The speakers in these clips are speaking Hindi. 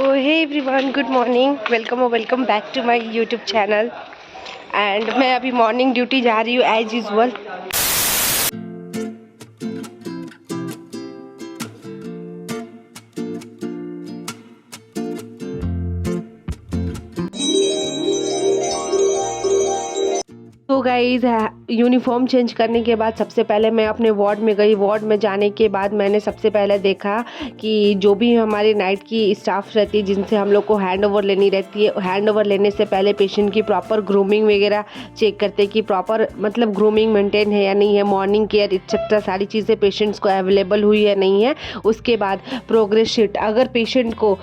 Hey everyone, good morning, welcome back to my YouTube channel. And मैं अभी मॉर्निंग ड्यूटी जा रही हूँ एज यूजुअल। तो गाइज यूनिफॉर्म चेंज करने के बाद सबसे पहले मैं अपने वार्ड में गई। वार्ड में जाने के बाद मैंने सबसे पहले देखा कि जो भी हमारे नाइट की स्टाफ रहती है जिनसे हम लोग को हैंड ओवर लेनी रहती है, हैंड ओवर लेने से पहले पेशेंट की प्रॉपर ग्रूमिंग वगैरह चेक करते हैं कि प्रॉपर मतलब ग्रूमिंग मेंटेन है या नहीं है, मॉर्निंग केयर एक्सेट्रा सारी चीज़ें पेशेंट्स को अवेलेबल हुई है नहीं है। उसके बाद प्रोग्रेस शीट, अगर पेशेंट को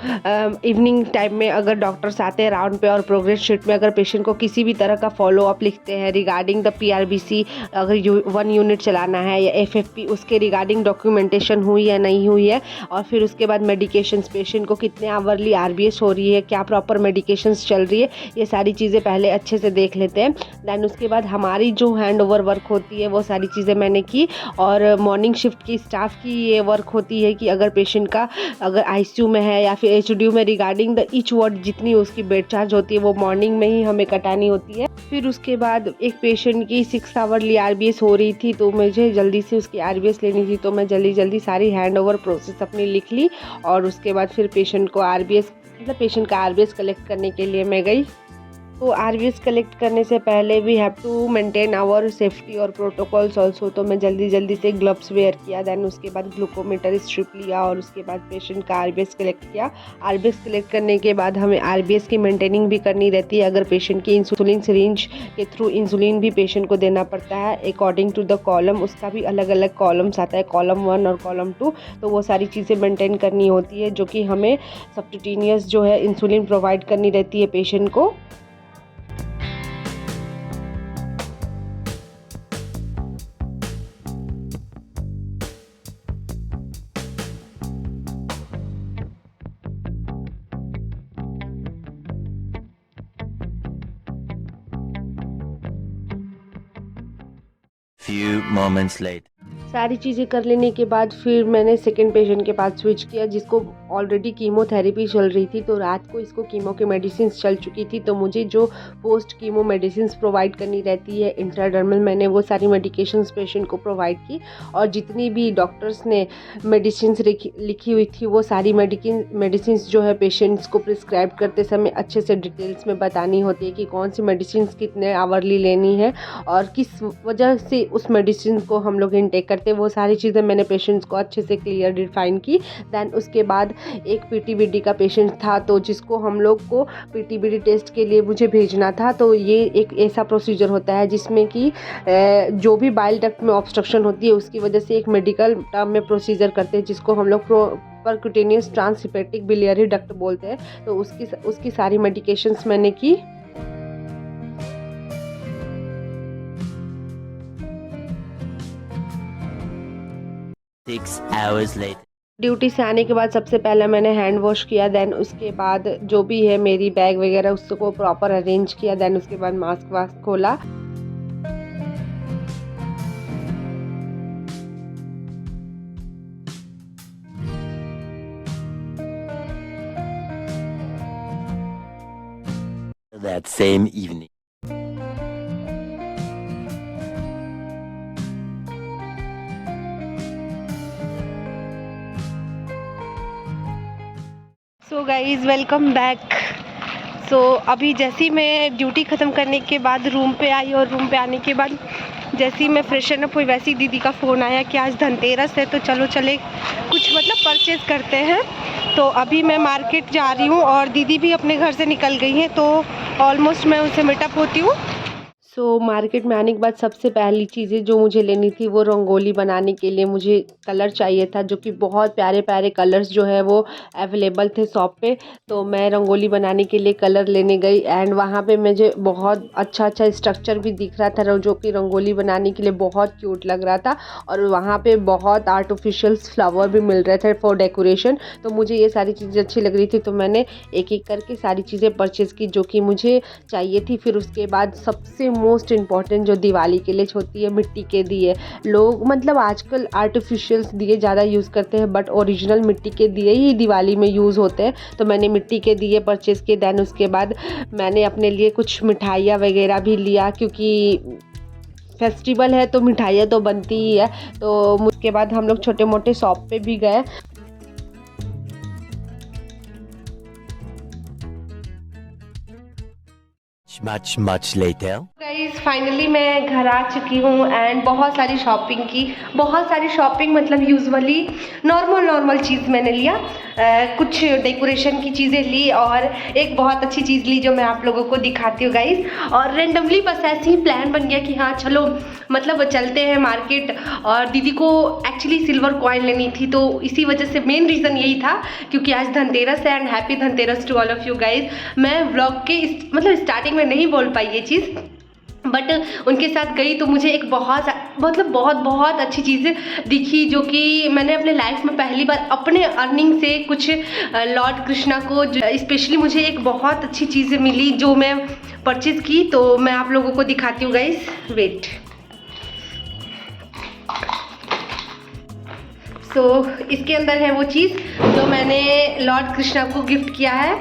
इवनिंग टाइम में अगर डॉक्टर्स आते हैं राउंड पे और प्रोग्रेस शीट में अगर पेशेंट को किसी भी तरह का फॉलोअप लिखते हैं रिगार्डिंग द PRBC, अगर 1 यूनिट चलाना है या FFP, उसके रिगार्डिंग डॉक्यूमेंटेशन हुई है नहीं हुई है। और फिर उसके बाद मेडिकेशंस, पेशेंट को कितने आवरली RBS हो रही है, क्या प्रॉपर मेडिकेशंस चल रही है, ये सारी चीज़ें पहले अच्छे से देख लेते हैं। दैन उसके बाद हमारी जो हैंड ओवर वर्क होती है वो सारी चीज़ें मैंने की। और मॉर्निंग शिफ्ट की स्टाफ की ये वर्क होती है कि अगर पेशेंट का अगर ICU में है या फिर HDU में रिगार्डिंग द ईच वार्ड जितनी उसकी बेड चार्ज होती है वो मॉर्निंग में ही हमें कटानी होती है। फिर उसके बाद एक पेशेंट की 6 आवरली RBS हो रही थी तो मुझे जल्दी से उसकी RBS लेनी थी, तो मैं जल्दी सारी हैंड ओवर प्रोसेस अपनी लिख ली। और उसके बाद फिर पेशेंट को RBS मतलब पेशेंट का RBS कलेक्ट करने के लिए मैं गई। तो RBS कलेक्ट करने से पहले we have to maintain our safety और प्रोटोकॉल्स ऑल्सो, तो मैं जल्दी से ग्लव्स वेयर किया। दैन उसके बाद ग्लूकोमीटर स्ट्रिप लिया और उसके बाद पेशेंट का RBS कलेक्ट किया। RBS कलेक्ट करने के बाद हमें RBS की मेंटेनिंग भी करनी रहती है। अगर पेशेंट की इंसुलिन सिरिंज के थ्रू इंसुलिन भी पेशेंट को देना पड़ता है अकॉर्डिंग टू द कॉलम, उसका भी अलग अलग कॉलम्स आता है, कॉलम 1 और कॉलम 2। तो वो सारी चीज़ें मेंटेन करनी होती है जो कि हमें सब्क्यूटेनियस जो है इंसुलिन प्रोवाइड करनी रहती है पेशेंट को। Few moments later. सारी चीज़ें कर लेने के बाद फिर मैंने सेकंड पेशेंट के पास स्विच किया जिसको ऑलरेडी कीमोथेरेपी चल रही थी। तो रात को इसको कीमो की मेडिसिन चल चुकी थी, तो मुझे जो पोस्ट कीमो मेडिसिन प्रोवाइड करनी रहती है इंट्राडर्मल, मैंने वो सारी मेडिकेशंस पेशेंट को प्रोवाइड की। और जितनी भी डॉक्टर्स ने मेडिसिन लिखी हुई थी वो सारी मेडिसिन जो है पेशेंट्स को प्रिस्क्राइब करते समय अच्छे से डिटेल्स में बतानी होती है कि कौन सी मेडिसिन कितने आवरली लेनी है और किस वजह से उस मेडिसिन को हम लोग इनटेक करते, वो सारी चीज़ें मैंने पेशेंट्स को अच्छे से क्लियर डिफाइन की। दैन उसके बाद एक PTBD का पेशेंट था तो जिसको हम लोग को PTBD टेस्ट के लिए मुझे भेजना था। तो ये एक ऐसा प्रोसीजर होता है जिसमें कि जो भी बाइल डक्ट में ऑब्स्ट्रक्शन होती है उसकी वजह से एक मेडिकल टर्म में प्रोसीजर करते हैं जिसको हम लोग परक्यूटेनियस ट्रांसहिपेटिक बिलियरी डक्ट बोलते हैं। तो उसकी सारी मेडिकेशंस मैंने की। 6 hours later. ड्यूटी से आने के बाद सबसे पहले मैंने हैंड वॉश किया। दैन उसके बाद जो भी है मेरी बैग वगैरह उसको प्रॉपर अरेंज किया। दैन उसके बाद मास्क वास्क खोला। That same evening. So guys welcome back. So अभी जैसे ही मैं ड्यूटी ख़त्म करने के बाद रूम पे आई और रूम पे आने के बाद जैसे ही मैं फ्रेशन अप हुई वैसे ही दीदी का फ़ोन आया कि आज धनतेरस है तो चलो चले कुछ मतलब परचेज़ करते हैं। तो अभी मैं मार्केट जा रही हूँ और दीदी भी अपने घर से निकल गई हैं, तो ऑलमोस्ट मैं उनसे मीटअप होती हूँ। सो मार्केट में आने के बाद सबसे पहली चीज़ें जो मुझे लेनी थी वो रंगोली बनाने के लिए मुझे कलर चाहिए था, जो कि बहुत प्यारे प्यारे कलर्स जो है वो अवेलेबल थे शॉप पे। तो मैं रंगोली बनाने के लिए कलर लेने गई एंड वहाँ पे मुझे बहुत अच्छा स्ट्रक्चर भी दिख रहा था जो कि रंगोली बनाने के लिए बहुत क्यूट लग रहा था। और वहाँ पे बहुत आर्टिफिशियल फ्लावर भी मिल रहे थे फॉर डेकोरेशन। तो मुझे ये सारी चीज़ें अच्छी लग रही थी तो मैंने एक एक करके सारी चीज़ें परचेज़ की जो कि मुझे चाहिए थी। फिर उसके बाद सबसे मोस्ट इम्पॉर्टेंट जो दिवाली के लिए होती है, मिट्टी के दिए। लोग मतलब आजकल आर्टिफिशियल्स दिए ज़्यादा यूज़ करते हैं, बट ओरिजिनल मिट्टी के दिए ही दिवाली में यूज़ होते हैं। तो मैंने मिट्टी के दिए परचेज़ किए। दैन उसके बाद मैंने अपने लिए कुछ मिठाइयाँ वगैरह भी लिया, क्योंकि फेस्टिवल है तो मिठाइयाँ तो बनती ही है। तो उसके बाद हम लोग छोटे मोटे शॉप पे भी गए। Much later. गाइस फाइनली मैं घर आ चुकी हूँ एंड बहुत सारी शॉपिंग की। बहुत सारी शॉपिंग मतलब यूजुअली नॉर्मल चीज़ मैंने लिया। कुछ डेकोरेशन की चीज़ें ली और एक बहुत अच्छी चीज़ ली जो मैं आप लोगों को दिखाती हूँ गाइस। और रेंडमली बस ऐसे ही प्लान बन गया कि हाँ चलो मतलब चलते हैं मार्केट। और दीदी को एक्चुअली सिल्वर कॉइन लेनी थी, तो इसी वजह से मेन रीज़न यही था, क्योंकि आज धनतेरस है and happy Dhanteras to all of you guys. मैं व्लॉग के मतलब स्टार्टिंग में नहीं बोल पाई ये चीज़, बट उनके साथ गई तो मुझे एक बहुत अच्छी चीज़ दिखी, जो कि मैंने अपने लाइफ में पहली बार अपने अर्निंग से कुछ लॉर्ड कृष्णा को स्पेशली मुझे एक बहुत अच्छी चीज़ मिली जो मैं परचेज़ की। तो मैं आप लोगों को दिखाती हूँ गाइस, वेट। इसके अंदर है वो चीज़ जो मैंने लॉर्ड कृष्णा को गिफ्ट किया है,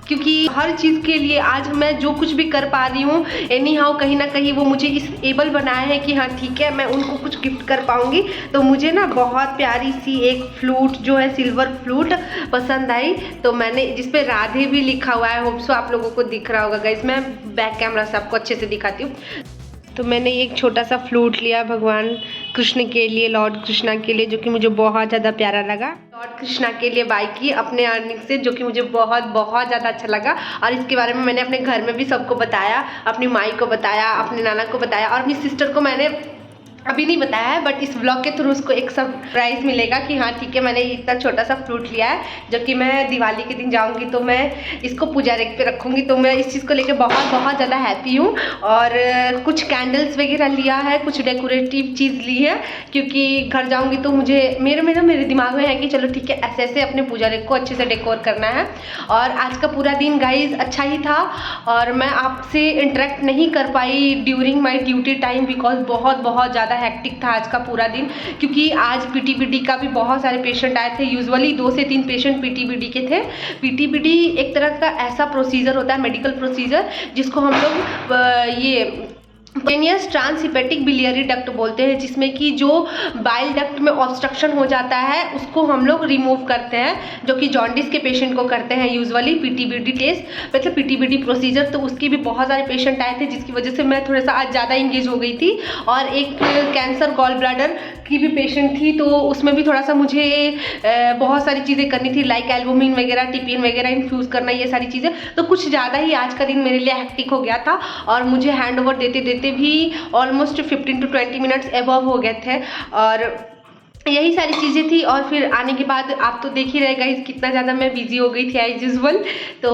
क्योंकि हर चीज़ के लिए आज मैं जो कुछ भी कर पा रही हूँ एनी हाउ कहीं ना कहीं वो मुझे इस एबल बनाया है कि हाँ ठीक है मैं उनको कुछ गिफ्ट कर पाऊँगी। तो मुझे ना बहुत प्यारी सी एक फ्लूट जो है सिल्वर फ्लूट पसंद आई, तो मैंने जिस पे राधे भी लिखा हुआ है। होप सो आप लोगों को दिख रहा होगा गाइस, मैं बैक कैमरा से आपको अच्छे से दिखाती हूँ। तो मैंने एक छोटा सा फ्लूट लिया भगवान कृष्ण के लिए, लॉर्ड कृष्णा के लिए, जो कि मुझे बहुत ज़्यादा प्यारा लगा। लॉर्ड कृष्णा के लिए बाई की अपने अर्निंग से, जो कि मुझे बहुत ज़्यादा अच्छा लगा। और इसके बारे में मैंने अपने घर में भी सबको बताया, अपनी माई को बताया, अपने नाना को बताया, और अपनी सिस्टर को मैंने अभी नहीं बताया है, बट इस ब्लॉग के थ्रू उसको एक सरप्राइज़ मिलेगा कि हाँ ठीक है मैंने इतना छोटा सा फ्लूट लिया है, जो कि मैं दिवाली के दिन जाऊंगी तो मैं इसको पूजा रेक पे रखूंगी। तो मैं इस चीज़ को लेकर बहुत ज़्यादा हैप्पी हूँ। और कुछ कैंडल्स वगैरह लिया है, कुछ डेकोरेटिव चीज़ ली है, क्योंकि घर जाऊँगी तो मुझे मेरे दिमाग में है कि चलो ठीक है ऐसे अपने पूजा रेक को अच्छे से डेकोर करना है। और आज का पूरा दिन गाइज अच्छा ही था, और मैं आपसे इंटरेक्ट नहीं कर पाई during my duty time, because बहुत ज़्यादा हेक्टिक था आज का पूरा दिन। क्योंकि आज पीटीबीडी का भी बहुत सारे पेशेंट आए थे। यूजुअली 2 से 3 पेशेंट पीटीबीडी के थे। पीटीबीडी एक तरह का ऐसा प्रोसीजर होता है, मेडिकल प्रोसीजर, जिसको हम लोग ये पेनियस ट्रांसहिपेटिक बिलियरी डक्ट बोलते हैं, जिसमें कि जो बाइल डक्ट में ऑब्स्ट्रक्शन हो जाता है उसको हम लोग रिमूव करते हैं, जो कि जॉन्डिस के पेशेंट को करते हैं यूजुअली पीटीबीडी टेस्ट मतलब पीटीबीडी प्रोसीजर। तो उसके भी बहुत सारे पेशेंट आए थे, जिसकी वजह से मैं थोड़ा सा आज ज़्यादा इंगेज हो गई थी। और एक कैंसर गॉल ब्लैडर की भी पेशेंट थी, तो उसमें भी थोड़ा सा मुझे बहुत सारी चीज़ें करनी थी, लाइक एल्बुमिन वगैरह, टीपीएन वगैरह इन्फ्यूज़ करना, ये सारी चीज़ें। तो कुछ ज़्यादा ही आज का दिन मेरे लिए हेक्टिक हो गया था, और मुझे हैंड ओवर देते भी ऑलमोस्ट 15 to 20 मिनट्स एबव हो गए थे। और यही सारी चीज़ें थी। और फिर आने के बाद आप तो देख ही रहे गाइस कितना ज़्यादा मैं बिजी हो गई थी एज यूजुअल। तो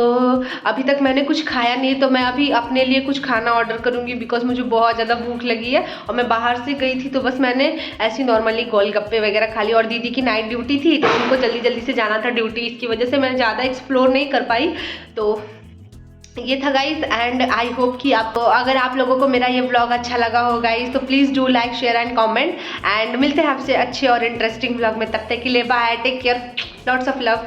अभी तक मैंने कुछ खाया नहीं, तो मैं अभी अपने लिए कुछ खाना ऑर्डर करूँगी, बिकॉज मुझे बहुत ज़्यादा भूख लगी है। और मैं बाहर से गई थी तो बस मैंने ऐसी नॉर्मली गोलगप्पे वगैरह खा ली। और दीदी की नाइट ड्यूटी थी तो उनको जल्दी से जाना था ड्यूटी, इसकी वजह से मैं ज़्यादा एक्सप्लोर नहीं कर पाई। तो ये था गाइस, एंड आई होप कि आपको, अगर आप लोगों को मेरा ये व्लॉग अच्छा लगा हो गाइस, तो please do like share and comment. And मिलते हैं आपसे अच्छे और इंटरेस्टिंग व्लॉग में। तब तक के लिए bye, take care, lots of love.